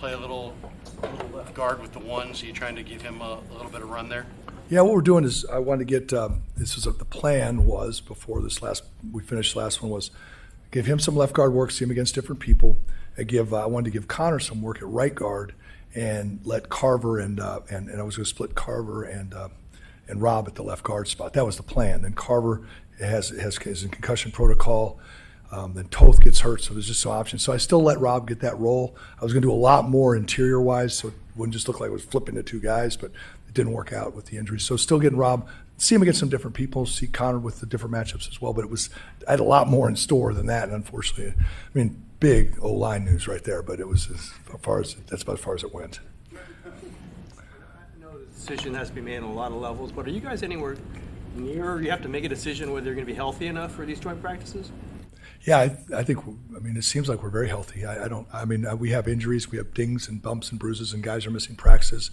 play a little left guard with the ones? Are you trying to give him a little bit of run there? Yeah, what we're doing is I wanted to get the plan was before we finished the last one was give him some left guard work, see him against different people, and I wanted to give Connor some work at right guard and let Carver and I was going to split Carver and Rob at the left guard spot. That was the plan. Then Carver is in concussion protocol. Then Toth gets hurt, so there's just some options. So I still let Rob get that role. I was going to do a lot more interior-wise, so it wouldn't just look like I was flipping to two guys, but it didn't work out with the injuries. So still getting Rob, see him against some different people, see Connor with the different matchups as well. But I had a lot more in store than that, and unfortunately, big O-line news right there, but it was that's about as far as it went. I know the decision has to be made on a lot of levels, but are you guys anywhere near you have to make a decision whether you're going to be healthy enough for these joint practices? Yeah, I think. It seems like we're very healthy. We have injuries, we have dings and bumps and bruises, and guys are missing practices.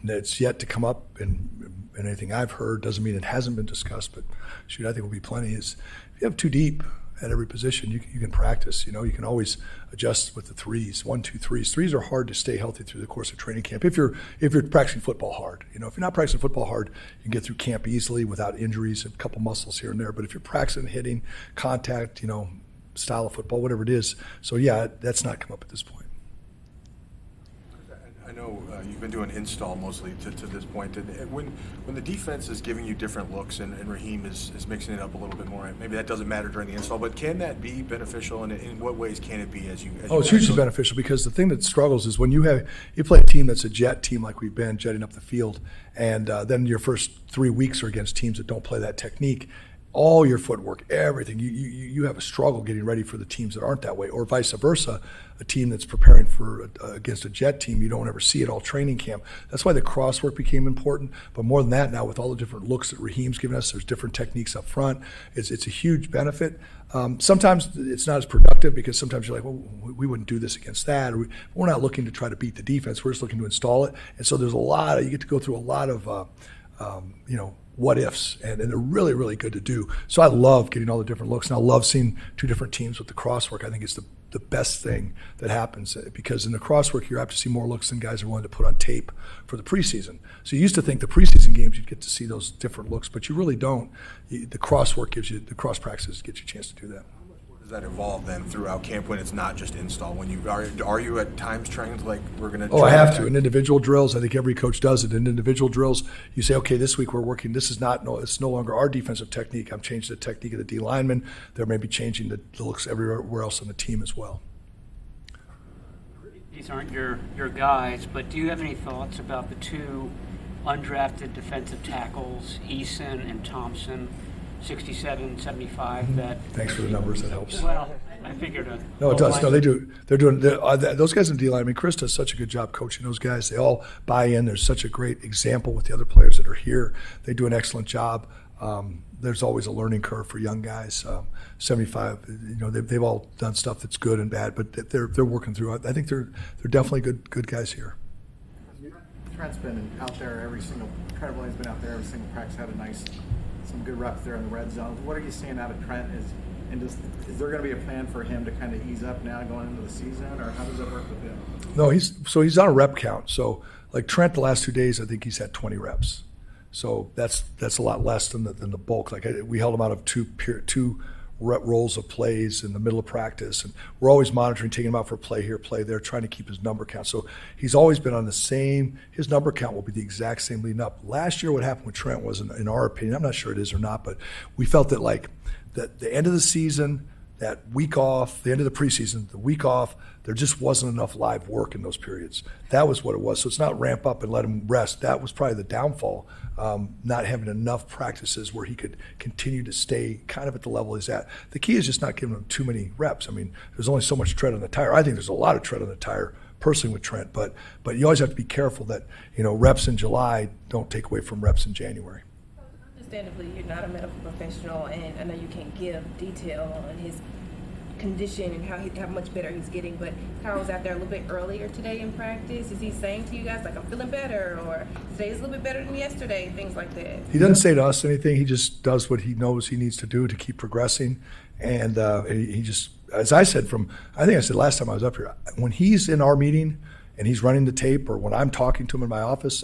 It's yet to come up, and anything I've heard doesn't mean it hasn't been discussed. But shoot, I think will be plenty. If you have too deep at every position, you can practice. You can always adjust with the threes, 1, 2, threes. Threes are hard to stay healthy through the course of training camp. If you're practicing football hard, if you're not practicing football hard, you can get through camp easily without injuries, a couple muscles here and there. But if you're practicing hitting, contact, style of football, whatever it is, so yeah, that's not come up at this point. I know you've been doing install mostly to this point. And when the defense is giving you different looks and Raheem is mixing it up a little bit more, maybe that doesn't matter during the install, but can that be beneficial, and in what ways can it be as you it's hugely beneficial, because the thing that struggles is when you play a team that's a jet team like we've been, jetting up the field, and then your first 3 weeks are against teams that don't play that technique. All your footwork, everything, you have a struggle getting ready for the teams that aren't that way, or vice versa. A team that's preparing for against a jet team, you don't ever see it all training camp. That's why the crosswork became important. But more than that, now with all the different looks that Raheem's given us, there's different techniques up front. It's a huge benefit. Sometimes it's not as productive, because sometimes you're like, well, we wouldn't do this against that. Or we're not looking to try to beat the defense. We're just looking to install it. And so there's you get to go through a lot of what ifs, and they're really, really good to do. So I love getting all the different looks, and I love seeing two different teams with the crosswork. I think it's the best thing that happens, because in the crosswork you're apt to see more looks than guys are willing to put on tape for the preseason. So you used to think the preseason games you'd get to see those different looks, but you really don't. The crosswork the cross practices get you a chance to do that. Does that evolve then throughout camp when it's not just install? When you are you at times trained like we're going to? Oh, I have to. In individual drills, I think every coach does it. In individual drills, you say, okay, this week we're working. It's no longer our defensive technique. I'm changing the technique of the D lineman. They're maybe changing the looks everywhere else on the team as well. These aren't your guys, but do you have any thoughts about the two undrafted defensive tackles, Eason and Thompson? 67, 75. That. Thanks for the numbers. That helps. Well, I figured. No, it does. No, they do. They're doing those guys in the D-line. Chris does such a good job coaching those guys. They all buy in. There's such a great example with the other players that are here. They do an excellent job. There's always a learning curve for young guys. 75. They've all done stuff that's good and bad, but they're working through it. I think they're definitely good guys here. Trent's been out there Trent Williams been out there every single practice, had some good reps there in the red zone. What are you seeing out of Trent? Is there going to be a plan for him to kind of ease up now going into the season, or how does it work with him? No, he's on a rep count. So like Trent, the last 2 days, I think he's had 20 reps. So that's a lot less than the bulk. We held him out of two rolls of plays in the middle of practice, and we're always monitoring, taking him out for play here, play there, trying to keep his number count. So he's always been on his number count will be the exact same leading up. Last year what happened with Trent was, in our opinion, I'm not sure it is or not, but we felt that the end of the season, that week off, the end of the preseason, the week off, there just wasn't enough live work in those periods. That was what it was. So it's not ramp up and let him rest. That was probably the downfall, not having enough practices where he could continue to stay kind of at the level he's at. The key is just not giving him too many reps. There's only so much tread on the tire. I think there's a lot of tread on the tire personally with Trent, but you always have to be careful that reps in July don't take away from reps in January. Understandably, you're not a medical professional, and I know you can't give detail on his condition and how much better he's getting, but Kyle was out there a little bit earlier today in practice. Is he saying to you guys, like, I'm feeling better, or today's a little bit better than yesterday, things like that? He doesn't say to us anything. He just does what he knows he needs to do to keep progressing, and he just, as I said I think I said last time I was up here, when he's in our meeting and he's running the tape, or when I'm talking to him in my office,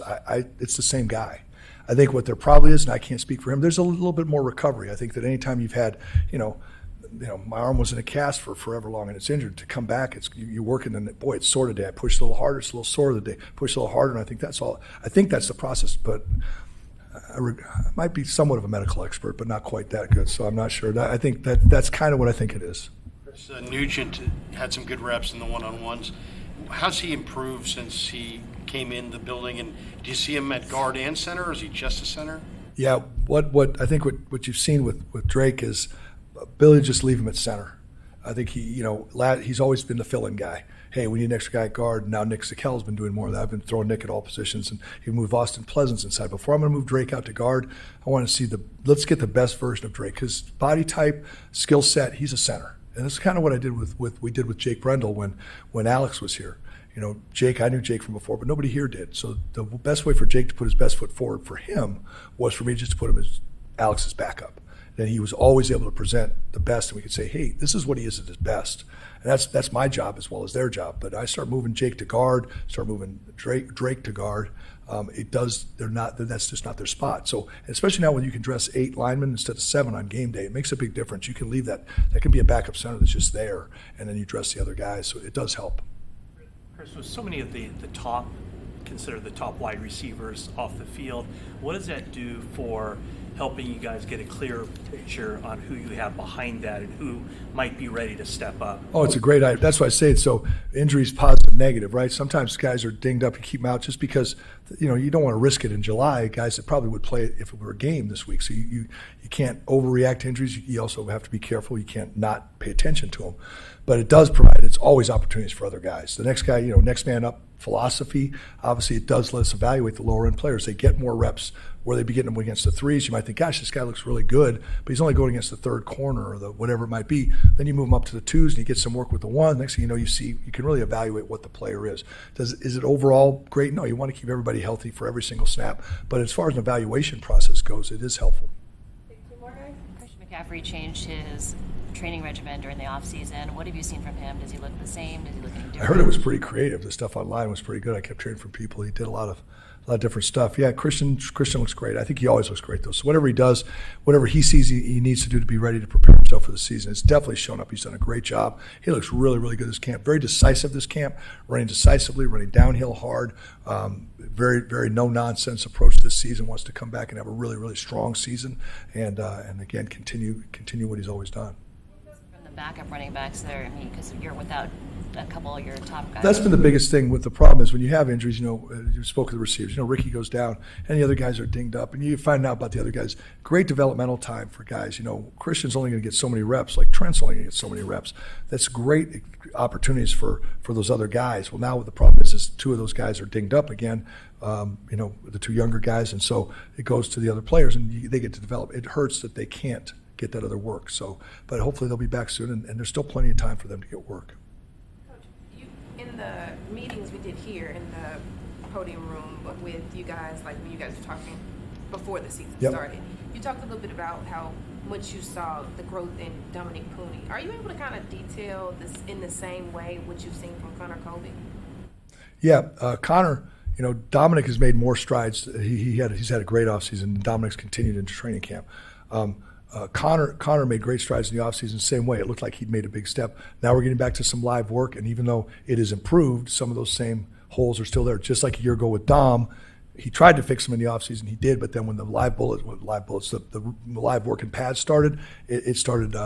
it's the same guy. I think what there probably is, and I can't speak for him, there's a little bit more recovery. I think that anytime you've had, my arm was in a cast for forever long and it's injured, to come back, you're working, and boy, it's sore today. I push a little harder, it's a little sore today. Push a little harder, and I think that's all. I think that's the process, but I might be somewhat of a medical expert, but not quite that good, so I'm not sure. I think that's kind of what I think it is. Nugent had some good reps in the one-on-ones. How's he improved since he came in the building, and do you see him at guard and center, or is he just a center? Yeah, what I think what you've seen with Drake is ability to just leave him at center. I think he's always been the fill-in guy. Hey, we need an extra guy at guard. Now Nick Zakel's been doing more of that. I've been throwing Nick at all positions, and he moved Austin Pleasance inside. Before I'm going to move Drake out to guard, I want to see let's get the best version of Drake. His body type, skill set, he's a center. And that's kind of what I did with Jake Brendel when Alex was here. Jake, I knew Jake from before, but nobody here did. So the best way for Jake to put his best foot forward for him was for me just to put him as Alex's backup. Then he was always able to present the best, and we could say, hey, this is what he is at his best. And that's my job as well as their job. But I start moving Jake to guard, start moving Drake to guard. That's just not their spot. So especially now when you can dress 8 linemen instead of 7 on game day, it makes a big difference. You can leave that can be a backup center that's just there, and then you dress the other guys. So it does help. Chris, with so many of the top, considered the top wide receivers off the field, what does that do for helping you guys get a clearer picture on who you have behind that and who might be ready to step up? Oh, it's a great idea. That's why I say it. So injuries, positive, negative, right? Sometimes guys are dinged up. You keep them out just because, you don't want to risk it in July. Guys that probably would play it if it were a game this week. So you can't overreact to injuries. You also have to be careful. You can't not pay attention to them. But it does provide, it's always opportunities for other guys. The next guy, next man up philosophy, obviously it does let us evaluate the lower end players. They get more reps where they be getting them against the threes. You might think, gosh, this guy looks really good, but he's only going against the third corner or the whatever it might be. Then you move him up to the twos and you get some work with the one. Next thing you know, you can really evaluate what the player is. Is it overall great? No, you want to keep everybody healthy for every single snap. But as far as an evaluation process goes, it is helpful. Christian McCaffrey changed his training regimen during the offseason. What have you seen from him? Does he look the same? Does he look any different? I heard it was pretty creative. The stuff online was pretty good. I kept hearing from people. He did a lot of different stuff. Yeah, Christian looks great. I think he always looks great, though. So whatever he does, whatever he sees he needs to do to be ready to prepare himself for the season, it's definitely shown up. He's done a great job. He looks really, really good this camp. Very decisive this camp, running decisively, running downhill hard. Very, very no-nonsense approach this season. Wants to come back and have a really, really strong season, and again continue what he's always done. From the backup running backs there, because you're without a couple of your top guys. That's been the biggest thing with the problem is when you have injuries, you spoke to the receivers, Ricky goes down and the other guys are dinged up and you find out about the other guys. Great developmental time for guys. Christian's only going to get so many reps, like Trent's only going to get so many reps. That's great opportunities for those other guys. Well, now the problem is 2 of those guys are dinged up again, the 2 younger guys, and so it goes to the other players and they get to develop. It hurts that they can't get that other work. So, but hopefully they'll be back soon and there's still plenty of time for them to get work. In the meetings we did here in the podium room with you guys, like when you guys were talking before the season started, you talked a little bit about how much you saw the growth in Dominic Pooney. Are you able to kind of detail this in the same way what you've seen from Connor Colby? Yeah, Connor, Dominic has made more strides. He's had a great offseason. Dominic's continued into training camp. Connor made great strides in the offseason, same way. It looked like he'd made a big step. Now we're getting back to some live work, and even though it has improved, some of those same holes are still there. Just like a year ago with Dom, he tried to fix them in the offseason, he did, but then when the live work and pads started, it started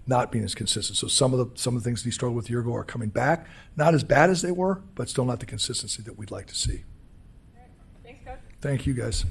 not being as consistent. So some of the things that he struggled with a year ago are coming back. Not as bad as they were, but still not the consistency that we'd like to see. Thanks, Coach. Thank you, guys.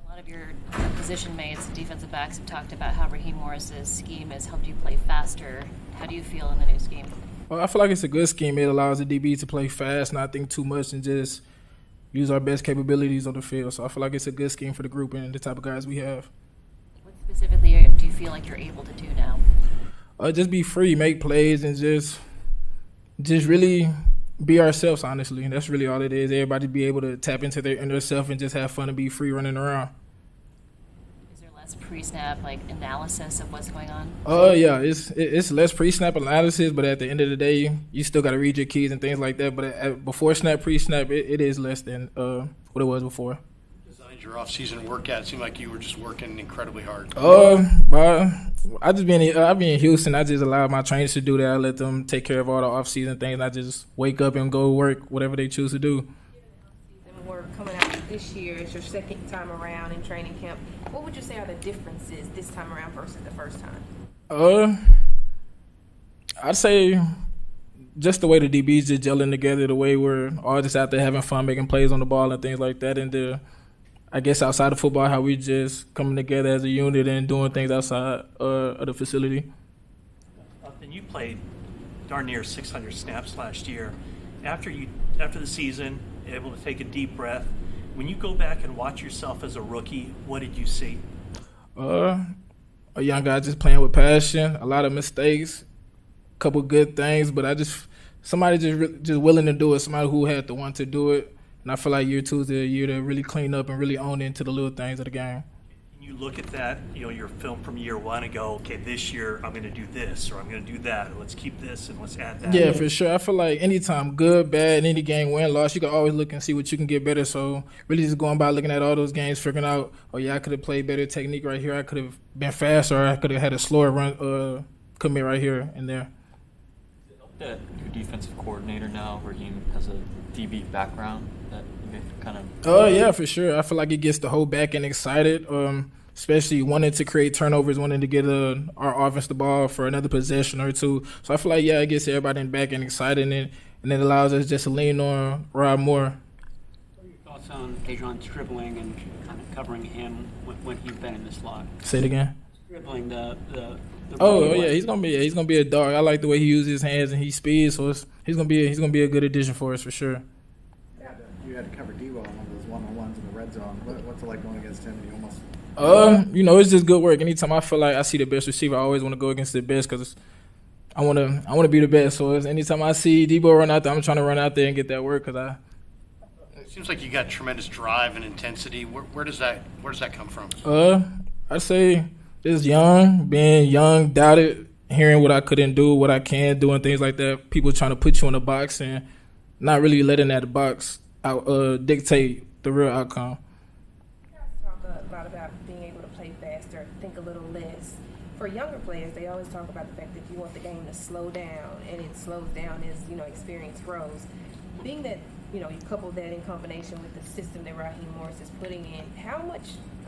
A lot of your position mates, defensive backs, have talked about how Raheem Morris's scheme has helped you play faster. How do you feel in the new scheme? Well, I feel like it's a good scheme. It allows the DB to play fast, not think too much, and just use our best capabilities on the field. So I feel like it's a good scheme for the group and the type of guys we have. What specifically do you feel like you're able to do now? Just be free, make plays, and just really be ourselves, honestly. That's really all it is. Everybody be able to tap into their inner self and just have fun and be free running around. Is there less pre-snap analysis of what's going on? Yeah, it's less pre-snap analysis, but at the end of the day, you still got to read your keys and things like that. But before snap, pre-snap, it is less than what it was before. Designed your off-season workout. It seemed like you were just working incredibly hard. I've been in Houston. I just allowed my trainers to do that. I let them take care of all the off-season things. I just wake up and go work, whatever they choose to do. We're coming out this year. It's your second time around in training camp. What would you say are the differences this time around versus the first time? I'd say just the way the DBs just gelling together, the way we're all just out there having fun, making plays on the ball and things like that. And I guess outside of football, how we just coming together as a unit and doing things outside of the facility. And you played darn near 600 snaps last year. After the season, able to take a deep breath. When you go back and watch yourself as a rookie, what did you see? A young guy just playing with passion, a lot of mistakes, a couple good things, but somebody just willing to do it, somebody who had the want to do it. And I feel like year 2 is the year to really clean up and really own into the little things of the game. You look at that, your film from year 1 and go, okay, this year I'm going to do this or I'm going to do that. Or let's keep this and let's add that. Yeah, for sure. I feel like anytime, good, bad, any game, win, loss, you can always look and see what you can get better. So really just going by looking at all those games, figuring out, oh, yeah, I could have played better technique right here. I could have been faster, or I could have had a slower run commit right here and there. That your defensive coordinator now, Raheem, has a DB background that you kind of... Yeah, for sure. I feel like it gets the whole back end excited, especially wanting to create turnovers, wanting to get our offense the ball for another possession or two. So I feel like, yeah, it gets everybody in the back end excited, and it allows us just to lean on Rob more. What are your thoughts on Dejon's dribbling and kind of covering him when he's been in the slot? Say it again. Dribbling the yeah, he's gonna be a dog. I like the way he uses his hands and he speeds, so he's gonna be a good addition for us for sure. You had to cover D-Well on one of those one-on-ones in the red zone. What's it like going against him? And you almost... It's just good work. Anytime I feel like I see the best receiver, I always want to go against the best because I want to be the best. So anytime I see Debo run out there, I'm trying to run out there and get that work because It seems like you got tremendous drive and intensity. Where does that come from? I'd say just being young, doubted, hearing what I couldn't do, what I can do, and things like that. People trying to put you in a box and not really letting that box dictate the real outcome. You guys talk a lot about being able to play faster, think a little less. For younger players, they always talk about the fact that you want the game to slow down, and it slows down as experience grows. Being that you couple that in combination with the system that Raheem Morris is putting in, how much,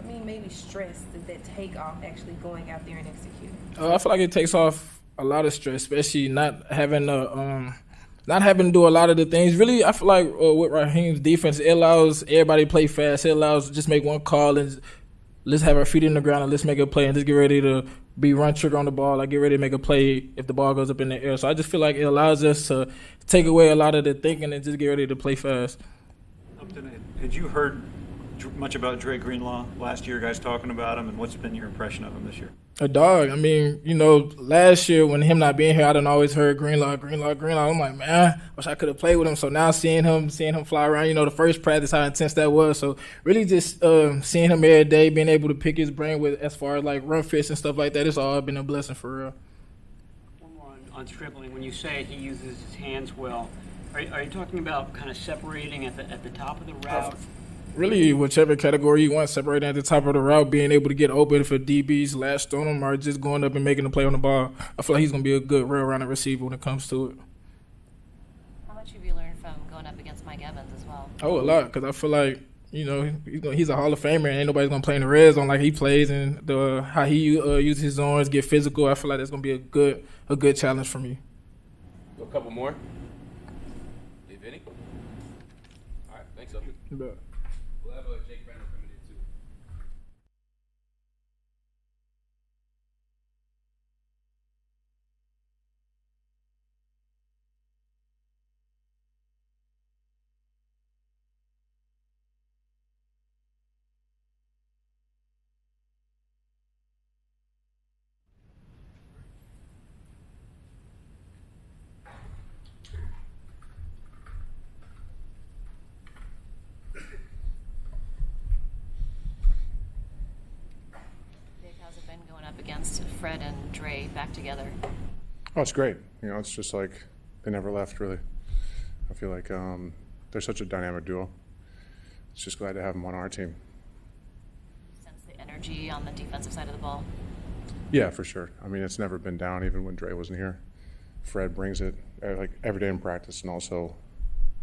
maybe stress does that take off actually going out there and executing? I feel like it takes off a lot of stress, especially not having to do a lot of the things. Really, I feel like with Raheem's defense, it allows everybody to play fast. It allows just make one call and let's have our feet in the ground and let's make a play and just get ready to be run trigger on the ball. Like get ready to make a play if the ball goes up in the air. So I just feel like it allows us to take away a lot of the thinking and just get ready to play fast. Had you heard much about Dre Greenlaw last year, guys talking about him, and what's been your impression of him this year? A dog. Last year when him not being here, I done always heard Greenlaw. I'm like, man, wish I could have played with him. So now seeing him fly around, the first practice, how intense that was. So really just seeing him every day, being able to pick his brain with as far as like run fits and stuff like that, it's all been a blessing for real. One more on dribbling. When you say he uses his hands well, are you talking about kind of separating at the top of the route? Really, whichever category you want, separating at the top of the route, being able to get open for DBs, latched on them, or just going up and making a play on the ball. I feel like he's going to be a good rail-rounded receiver when it comes to it. How much have you learned from going up against Mike Evans as well? Oh, a lot, because I feel like, he's a Hall of Famer, and ain't nobody's going to play in the red zone like he plays, and how he uses his arms, get physical. I feel like that's going to be a good challenge for me. A couple more, if any. All right, thanks, up. But up against Fred and Dre back together? Oh, it's great. You know, it's just like they never left, really. I feel like they're such a dynamic duo. It's just glad to have them on our team. Sense the energy on the defensive side of the ball? Yeah, for sure. I mean, it's never been down, even when Dre wasn't here. Fred brings it like every day in practice, and also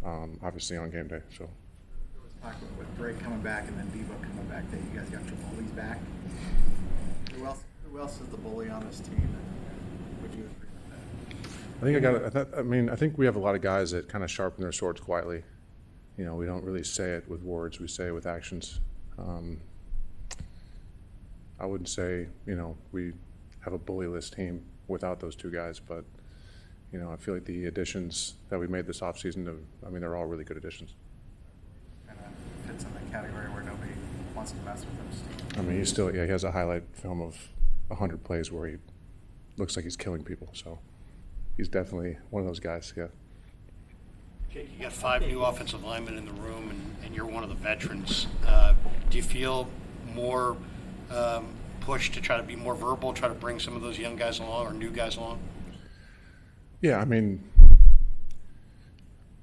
obviously on game day. So. With Drake coming back and then Debo coming back, that you guys got your bullies back. Who else is the bully on this team? Would you agree with that? I think we have a lot of guys that kind of sharpen their swords quietly. You know, we don't really say it with words; we say it with actions. I wouldn't say, you know, we have a bullyless team without those two guys, but you know, I feel like the additions that we made this offseason, they're all really good additions. Kind of fits in the category where nobody wants to mess with him, Steve. I mean, he has a highlight film of 100 plays where he looks like he's killing people. So he's definitely one of those guys, yeah. Jake, you got 5 new offensive linemen in the room, and you're one of the veterans. Do you feel more push to try to be more verbal, try to bring some of those young guys along or new guys along? Yeah, I mean,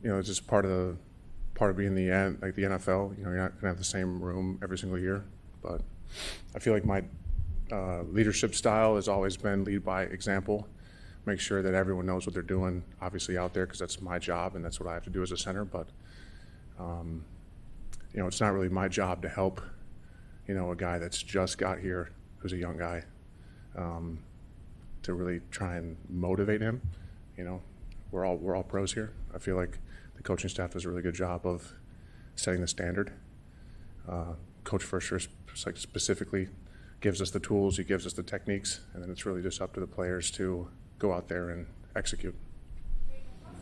you know, it's just part of being the NFL. You know, you're not gonna have the same room every single year, but I feel like my leadership style has always been lead by example. Make sure that everyone knows what they're doing, obviously out there, because that's my job and that's what I have to do as a center. But you know, it's not really my job to help, you know, a guy that's just got here, who's a young guy, to really try and motivate him. You know, we're all pros here. I feel like the coaching staff does a really good job of setting the standard. Coach Foerster specifically gives us the tools, he gives us the techniques, and then it's really just up to the players to go out there and execute.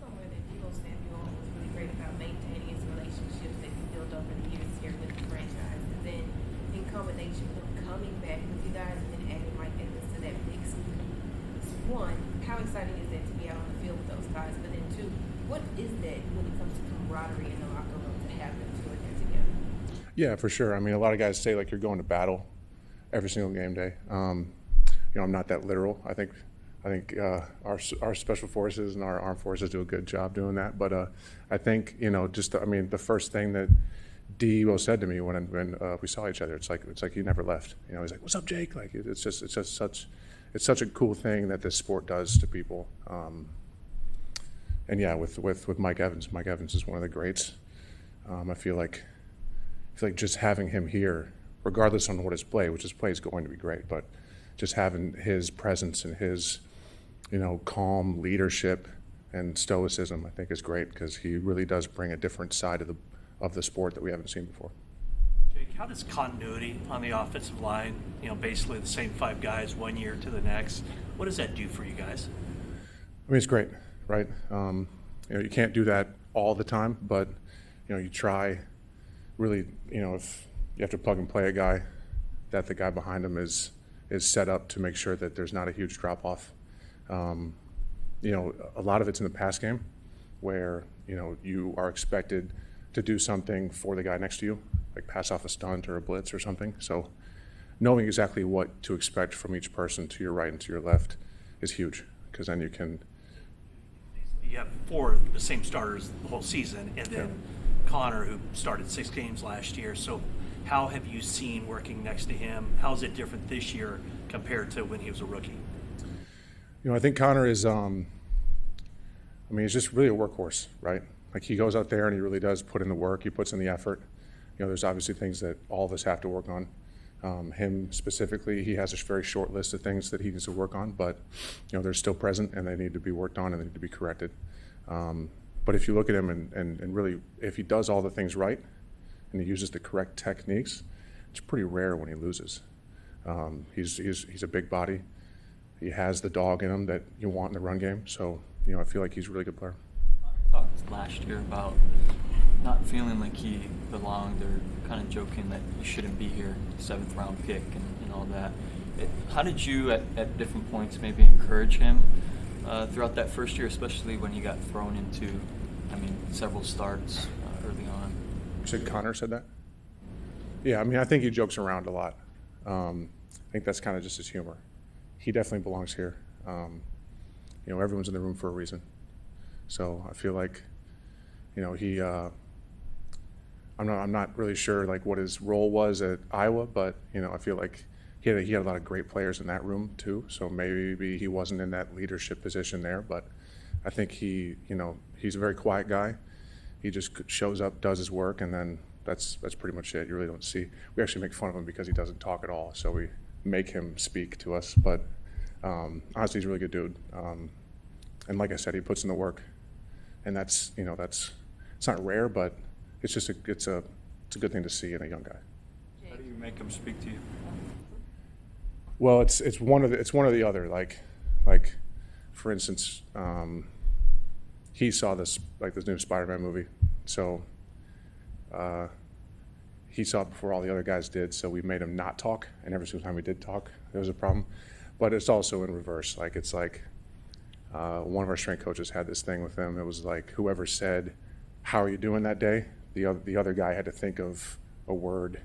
Somewhere that Debo Samuel was really great about maintaining his relationships that he built over the years here with the franchise, and then in combination with him coming back with you guys and then adding Mike Evans to that mix. One, how exciting is that to be out on the field with those guys? But then two, what is that when it comes to camaraderie in the locker room to have them two in there together? Yeah, for sure. I mean, a lot of guys say like you're going to battle every single game day. You know, I'm not that literal. I think our special forces and our armed forces do a good job doing that. But I think, you know, the first thing that Debo said to me when we saw each other, it's like he never left. You know, he's like, "What's up, Jake?" Like it's such a cool thing that this sport does to people. And yeah, with Mike Evans is one of the greats. I feel like just having him here, regardless on what his play, which his play is going to be great, but just having his presence and his, you know, calm leadership and stoicism, I think is great because he really does bring a different side of the sport that we haven't seen before. Jake, how does continuity on the offensive line, you know, basically the same 5 guys 1 year to the next, what does that do for you guys? I mean, it's great, right? You know, you can't do that all the time, but, you know, you try really, you know, if you have to plug and play a guy, that the guy behind him is set up to make sure that there's not a huge drop-off. You know, a lot of it's in the pass game where, you know, you are expected to do something for the guy next to you, like pass off a stunt or a blitz or something. So knowing exactly what to expect from each person to your right and to your left is huge because then you can... You have 4 of the same starters the whole season, and then Connor, who started 6 games last year. So how have you seen working next to him? How is it different this year compared to when he was a rookie? You know, I think Connor is, he's just really a workhorse, right? Like he goes out there and he really does put in the work. He puts in the effort. You know, there's obviously things that all of us have to work on. Him specifically, he has a very short list of things that he needs to work on, but, you know, they're still present and they need to be worked on and they need to be corrected. But if you look at him and really, if he does all the things right and he uses the correct techniques, it's pretty rare when he loses. He's a big body. He has the dog in him that you want in the run game. So, you know, I feel like he's a really good player. Talked last year about not feeling like he belonged or kind of joking that he shouldn't be here, 7th round pick and all that. How did you at different points maybe encourage him throughout that first year, especially when he got thrown into, several starts early on? You said Connor said that? Yeah, I think he jokes around a lot. I think that's kind of just his humor. he definitely belongs here. Everyone's in the room for a reason. So I feel like, he. I'm not really sure like what his role was at Iowa, but I feel like he had a lot of great players in that room too. So maybe he wasn't in that leadership position there, but I think he's a very quiet guy. He just shows up, does his work, and then that's pretty much it. You really don't see. We actually make fun of him because he doesn't talk at all, so we make him speak to us. But honestly, he's a really good dude. And like I said, he puts in the work, and that's it's not rare, but it's just it's a good thing to see in a young guy. How do you make him speak to you? Well, it's one or the other. Like for instance, he saw this new Spider-Man movie, so he saw it before all the other guys did. So we made him not talk, and every single time we did talk, there was a problem. But it's also in reverse. One of our strength coaches had this thing with him. It was like whoever said, "How are you doing that day?" The other guy had to think of a word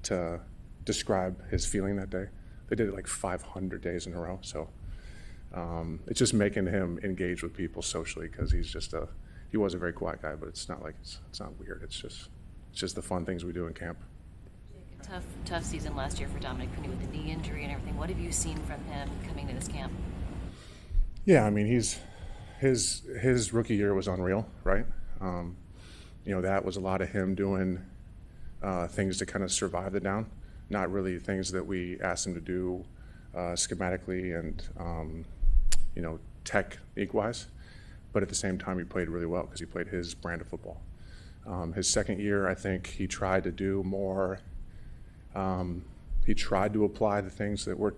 to describe his feeling that day. They did it like 500 days in a row. So it's just making him engage with people socially because he was a very quiet guy, but it's not like it's not weird. It's just the fun things we do in camp. Tough season last year for Dominic Pini with the knee injury and everything. What have you seen from him coming to this camp? Yeah, I mean his rookie year was unreal, right? That was a lot of him doing things to kind of survive the down, not really things that we asked him to do schematically and technique-wise. But at the same time, he played really well because he played his brand of football. His second year, I think he tried to do more. He tried to apply the things that we're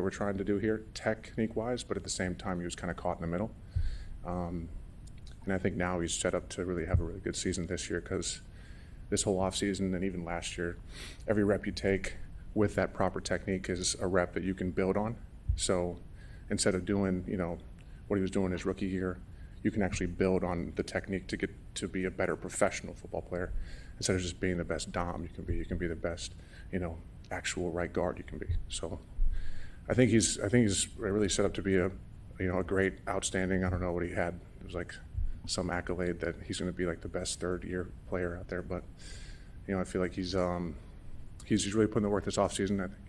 trying to do here, technique-wise, but at the same time, he was kind of caught in the middle. And I think now he's set up to really have a really good season this year because this whole offseason and even last year, every rep you take with that proper technique is a rep that you can build on. So instead of doing, what he was doing his rookie year, you can actually build on the technique to get to be a better professional football player. Instead of just being the best dom you can be the best, actual right guard you can be. So I think he's really set up to be a great, outstanding, I don't know what he had. It was like some accolade that he's going to be like the best third-year player out there. But, I feel like he's really putting the work this offseason. I think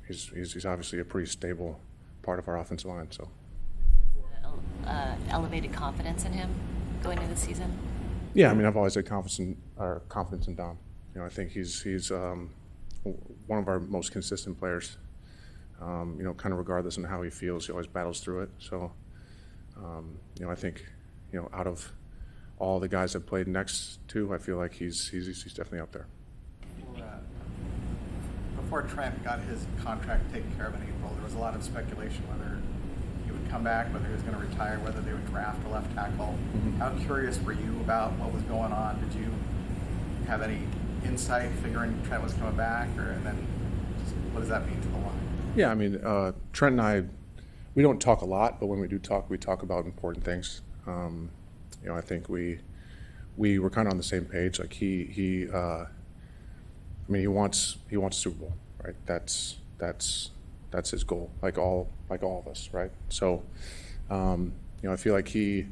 he's obviously a pretty stable part of our offensive line. So elevated confidence in him going into the season? Yeah, I mean, I've always had confidence in Dom. I think he's one of our most consistent players. Kind of regardless on how he feels, he always battles through it. So, I think, out of all the guys I've played next to, I feel like he's definitely up there. Before Trent got his contract taken care of in April, there was a lot of speculation whether he would come back, whether he was going to retire, whether they would draft a left tackle. Mm-hmm. How curious were you about what was going on? Did you have any insight figuring Trent was coming back, and then what does that mean to the line? Yeah, I mean, Trent and I, we don't talk a lot, but when we do talk, we talk about important things. I think we were kind of on the same page. Like he wants a Super Bowl, right? That's his goal. Like all of us, right? So, I feel like he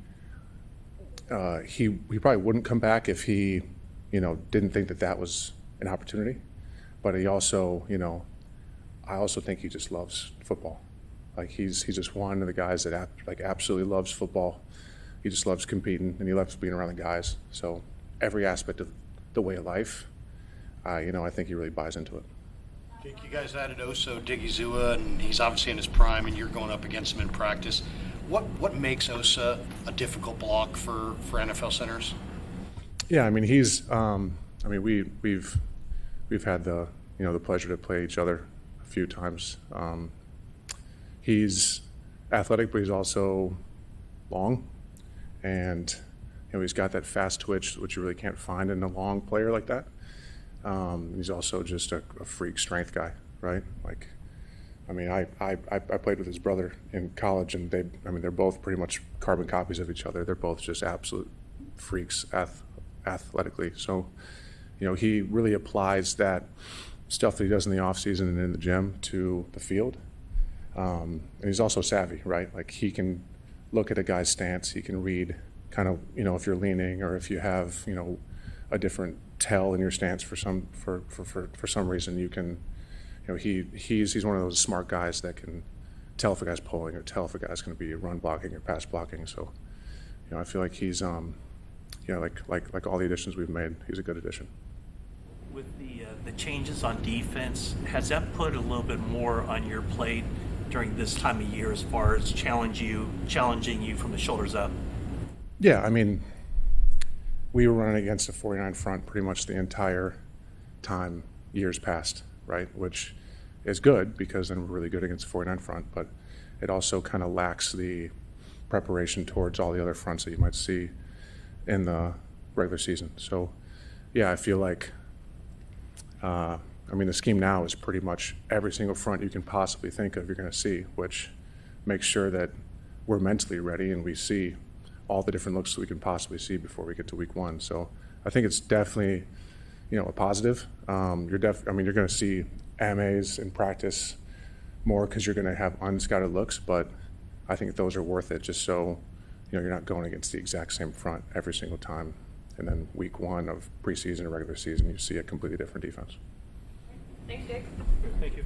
probably wouldn't come back if he, didn't think that was an opportunity. But he also, I also think he just loves football. Like he's just one of the guys that absolutely loves football. He just loves competing and he loves being around the guys. So every aspect of the way of life, I think he really buys into it. Jake, you guys added Oso Digizua, and he's obviously in his prime, and you're going up against him in practice. What makes Osa a difficult block for NFL centers? Yeah, I mean we've had the the pleasure to play each other a few times. He's athletic, but he's also long, and he's got that fast twitch, which you really can't find in a long player like that. He's also just a freak strength guy, right? Like, I played with his brother in college, and they're both pretty much carbon copies of each other. They're both just absolute freaks athletically. So, he really applies that stuff that he does in the off season and in the gym to the field. And he's also savvy, right? Like he can look at a guy's stance. He can read kind of, if you're leaning or if you have, a different tell in your stance for some reason. You can, he's one of those smart guys that can tell if a guy's pulling or tell if a guy's going to be run blocking or pass blocking. So, I feel like he's, like all the additions we've made, he's a good addition. With the changes on defense, has that put a little bit more on your plate during this time of year as far as challenging you from the shoulders up? Yeah, I mean, we were running against the 49 front pretty much the entire time years past, right? Which is good because then we're really good against the 49 front, but it also kind of lacks the preparation towards all the other fronts that you might see in the regular season. So, yeah, I feel like, the scheme now is pretty much every single front you can possibly think of you're going to see, which makes sure that we're mentally ready and we see all the different looks that we can possibly see before we get to week 1. So I think it's definitely, a positive. You're going to see MAs in practice more because you're going to have unscouted looks, but I think those are worth it just so, you're not going against the exact same front every single time. And then week 1 of preseason or regular season, you see a completely different defense. Thanks, Jake. Thank you.